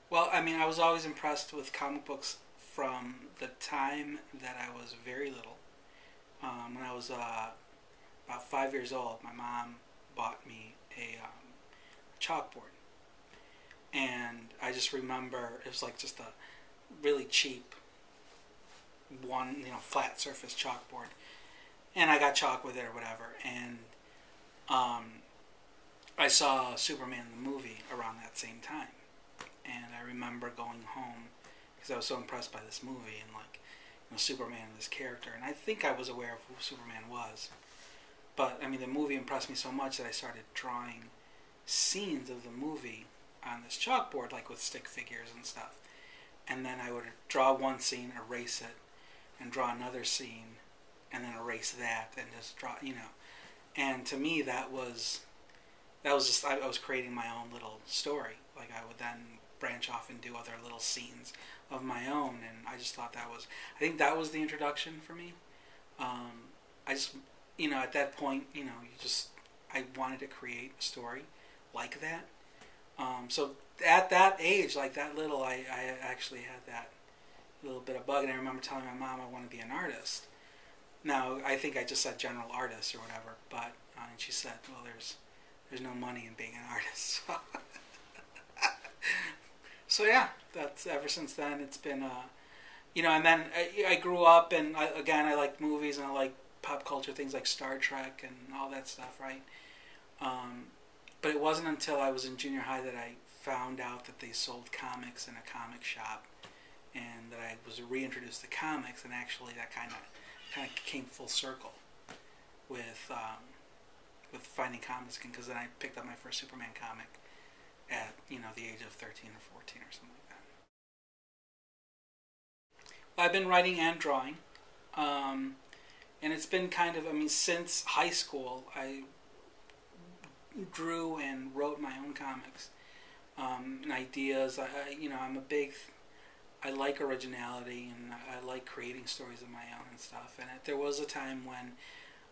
Well, I mean, I was always impressed with comic books from the time that I was very little. When I was about 5 years old, my mom bought me a chalkboard, and I just remember it was like just a really cheap one, flat surface chalkboard, and I got chalk with it or whatever, and um, I saw Superman the movie around that same time, and I remember going home because I was so impressed by this movie and like Superman and this character, and I think I was aware of who Superman was, but I mean the movie impressed me so much that I started drawing scenes of the movie on this chalkboard, like with stick figures and stuff, and then I would draw one scene, erase it, and draw another scene, and then erase that, and just draw, and to me that was just I was creating my own little story. Like I would then branch off and do other little scenes of my own, and I just thought I think that was the introduction for me. I just at that point I wanted to create a story like that. So at that age, like that little, I actually had that little bit of bug, and I remember telling my mom I want to be an artist. Now I think I just said general artist or whatever, but and she said, well, there's no money in being an artist. So yeah, that's ever since then it's been and then I grew up, and I like movies, and I like pop culture things like Star Trek and all that stuff, right? But it wasn't until I was in junior high that I found out that they sold comics in a comic shop, and that I was reintroduced to comics, and actually that kind of came full circle with finding comics again, because then I picked up my first Superman comic at the age of 13 or 14 or something like that. I've been writing and drawing, and it's been kind of, I mean, since high school I drew and wrote my own comics, and ideas. I like originality, and I like creating stories of my own and stuff. And there was a time when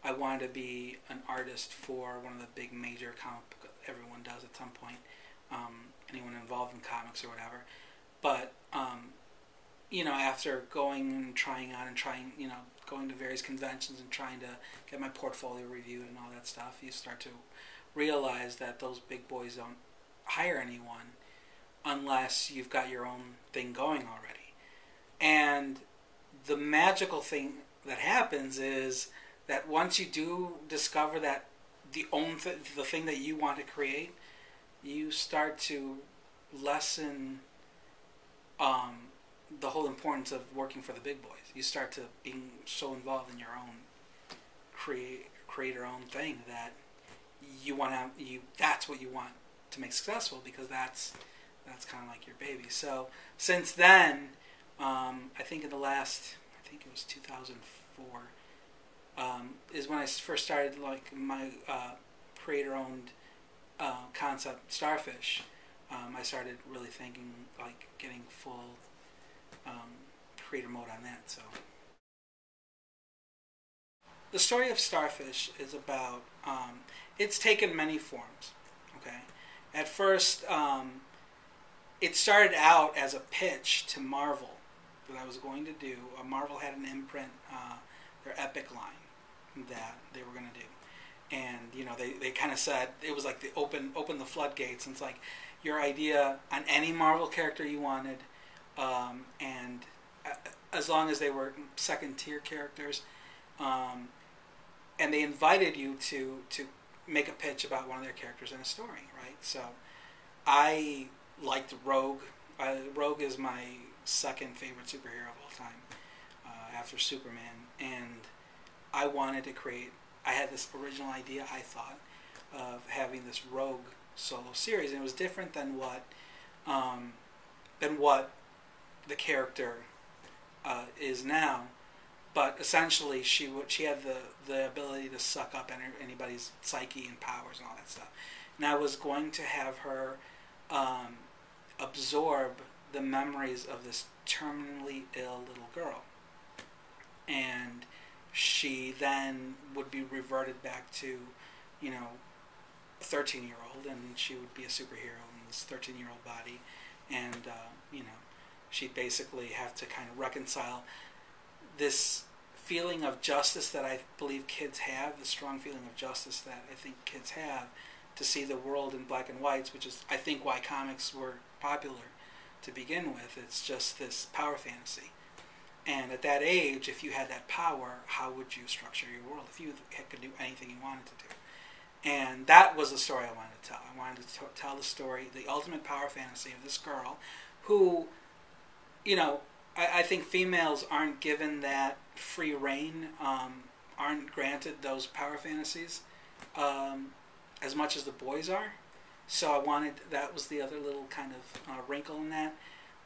I wanted to be an artist for one of the big major comic book, everyone does at some point, anyone involved in comics or whatever. But after going and trying out and going to various conventions and trying to get my portfolio reviewed and all that stuff, you start to realize that those big boys don't hire anyone unless you've got your own thing going already. And the magical thing that happens is that once you do discover that the thing that you want to create, you start to lessen the whole importance of working for the big boys. You start to being so involved in your own create your own thing that that's what you want to make successful, because that's kind of like your baby. So since then, I think it was 2004, is when I first started like my creator-owned concept Starfish. I started really thinking like getting full creator mode on that. So the story of Starfish is about it's taken many forms. Okay, at first it started out as a pitch to Marvel that I was going to do. Marvel had an imprint, their Epic line that they were going to do. And they kind of said it was like they open the floodgates, and it's like your idea on any Marvel character you wanted, and as long as they were second tier characters, and they invited you to make a pitch about one of their characters in a story, right? So I liked Rogue. Rogue is my second favorite superhero of all time, after Superman, and I wanted to create. I had this original idea, I thought, of having this Rogue solo series, and it was different than what the character is now. But essentially, she had the ability to suck up anybody's psyche and powers and all that stuff. And I was going to have her absorb the memories of this terminally ill little girl, and she then would be reverted back to, a 13-year-old, and she would be a superhero in this 13-year-old body, and you know, she'd basically have to kind of reconcile this feeling of justice that I believe kids have, the strong feeling of justice that I think kids have, to see the world in black and whites, which is, I think, why comics were popular to begin with. It's just this power fantasy. And at that age, if you had that power, how would you structure your world? If you could do anything you wanted to do. And that was the story I wanted to tell. I wanted to tell the story, the ultimate power fantasy of this girl who, you know, I think females aren't given that free reign, aren't granted those power fantasies as much as the boys are. So I wanted, that was the other little kind of wrinkle in that.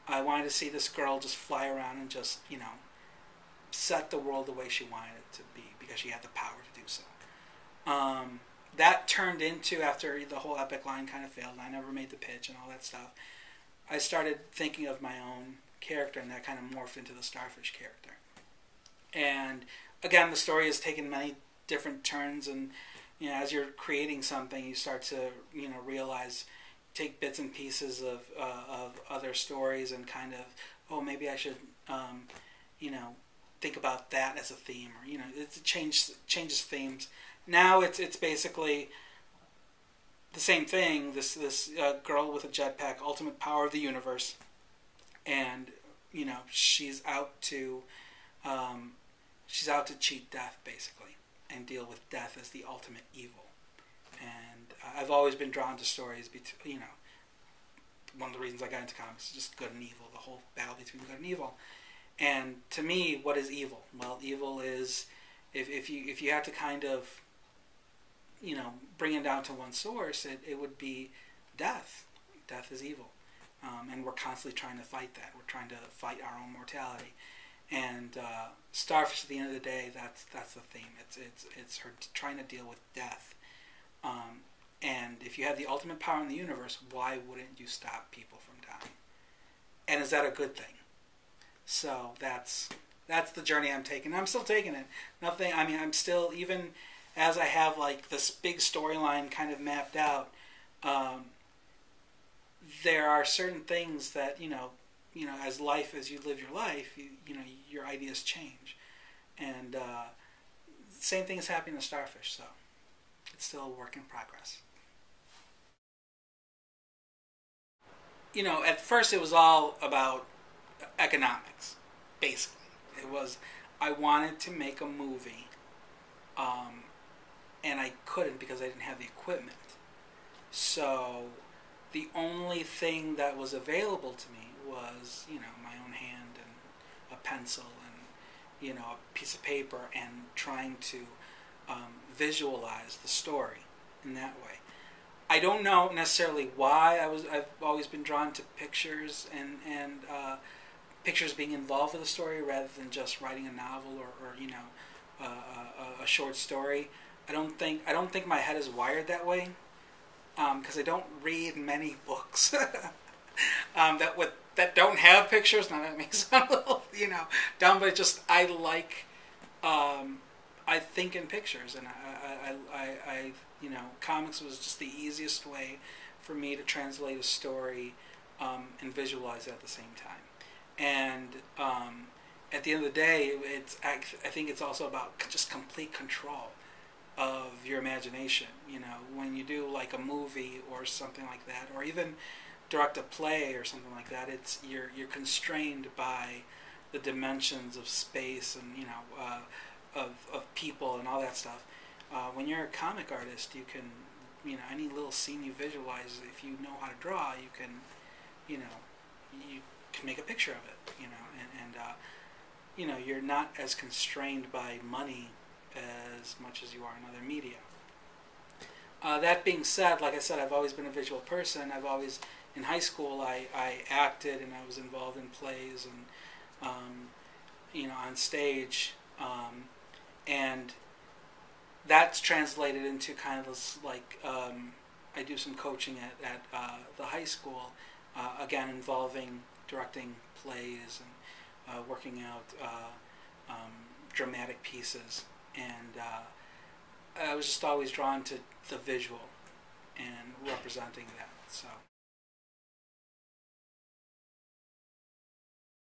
I wanted to see this girl just fly around and just, you know, set the world the way she wanted it to be because she had the power to do so. That turned into, after the whole epic line kind of failed, and I never made the pitch and all that stuff, I started thinking of my own character, and that kind of morphed into the Starfish character. And again, the story has taken many different turns, and you know, as you're creating something, you start to, you know, realize, take bits and pieces of other stories and kind of, oh, maybe I should, you know, think about that as a theme, or you know, it changes themes. Now it's basically the same thing. This girl with a jetpack, ultimate power of the universe, and you know, she's out to cheat death basically, and deal with death as the ultimate evil. And I've always been drawn to stories, you know, one of the reasons I got into comics is just good and evil, the whole battle between good and evil. And to me, what is evil? Well, evil is, if you have to kind of, you know, bring it down to one source, it would be death. Death is evil. And we're constantly trying to fight that. We're trying to fight our own mortality. And Starfish, at the end of the day, that's the theme. It's her trying to deal with death. And if you have the ultimate power in the universe, why wouldn't you stop people from dying? And is that a good thing? So that's the journey I'm taking. I'm still taking it. Nothing. I mean, I'm still, even as I have like this big storyline kind of mapped out. There are certain things that you know, as you live your life, you know, your ideas change, and same thing is happening to Starfish. So it's still a work in progress. You know, at first it was all about economics, basically. It was, I wanted to make a movie, and I couldn't because I didn't have the equipment. So the only thing that was available to me was, you know, my own hand and a pencil and, you know, a piece of paper, and trying to visualize the story in that way. I don't know necessarily why I've always been drawn to pictures and pictures being involved with the story rather than just writing a novel or you know, a short story. I don't think my head is wired that way, because I don't read many books that don't have pictures. Now that makes sound a little, you know, dumb, but just I think in pictures, and I you know, comics was just the easiest way for me to translate a story and visualize it at the same time. And at the end of the day, I think it's also about just complete control of your imagination. You know, when you do like a movie or something like that, or even direct a play or something like that, you're constrained by the dimensions of space and, you know, of people and all that stuff. When you're a comic artist, you can, you know, any little scene you visualize, if you know how to draw, you can, you know, you can make a picture of it, you know, and you know, you're not as constrained by money as much as you are in other media. That being said, like I said, I've always been a visual person. I've always, in high school, I acted and I was involved in plays and, you know, on stage, and that's translated into kind of this, like, I do some coaching at the high school, again involving directing plays and working out dramatic pieces, and I was just always drawn to the visual and representing that. So